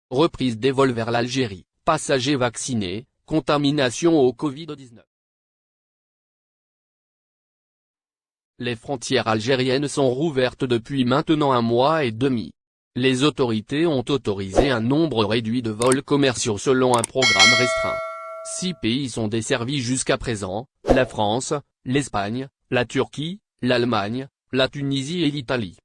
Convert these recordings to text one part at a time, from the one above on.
reprise des vols vers l'Algérie, passagers vaccinés, contamination au Covid-19. Les frontières algériennes sont rouvertes depuis maintenant 1 mois et demi. Les autorités ont autorisé un nombre réduit de vols commerciaux selon un programme restreint. 6 pays sont desservis jusqu'à présent, la France, l'Espagne, la Turquie, l'Allemagne, la Tunisie et l'Italie.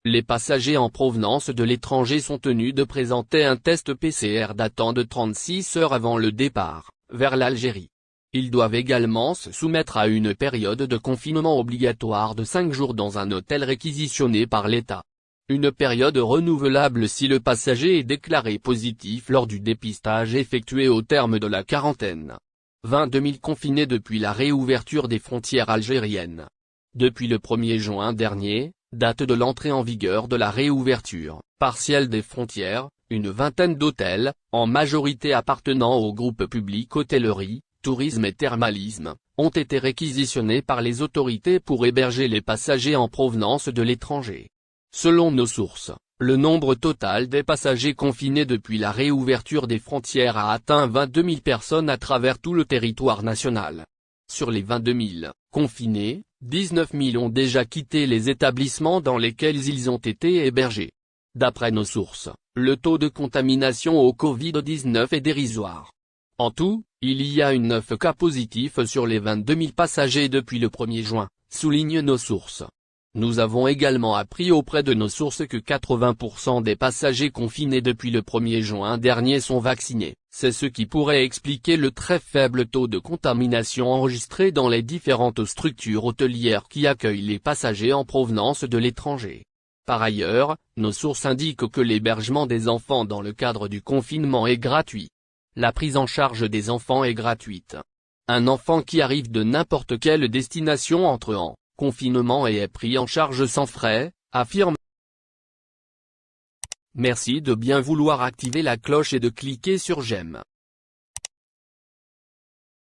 Les passagers en provenance de l'étranger sont tenus de présenter un test PCR datant de 36 heures avant le départ, vers l'Algérie. Ils doivent également se soumettre à une période de confinement obligatoire de 5 jours dans un hôtel réquisitionné par l'État. Une période renouvelable si le passager est déclaré positif lors du dépistage effectué au terme de la quarantaine. 22 000 confinés depuis la réouverture des frontières algériennes. Depuis le 1er juin dernier, date de l'entrée en vigueur de la réouverture partielle des frontières, une vingtaine d'hôtels, en majorité appartenant au groupe public hôtellerie, tourisme et thermalisme, ont été réquisitionnés par les autorités pour héberger les passagers en provenance de l'étranger. Selon nos sources, le nombre total des passagers confinés depuis la réouverture des frontières a atteint 22 000 personnes à travers tout le territoire national. Sur les 22 000 confinés, 19 000 ont déjà quitté les établissements dans lesquels ils ont été hébergés. D'après nos sources, le taux de contamination au Covid-19 est dérisoire. En tout, il y a 9 cas positifs sur les 22 000 passagers depuis le 1er juin, soulignent nos sources. Nous avons également appris auprès de nos sources que 80% des passagers confinés depuis le 1er juin dernier sont vaccinés, c'est ce qui pourrait expliquer le très faible taux de contamination enregistré dans les différentes structures hôtelières qui accueillent les passagers en provenance de l'étranger. Par ailleurs, nos sources indiquent que l'hébergement des enfants dans le cadre du confinement est gratuit. La prise en charge des enfants est gratuite. Un enfant qui arrive de n'importe quelle destination entre en confinement et est pris en charge sans frais, affirme. Merci de bien vouloir activer la cloche et de cliquer sur j'aime.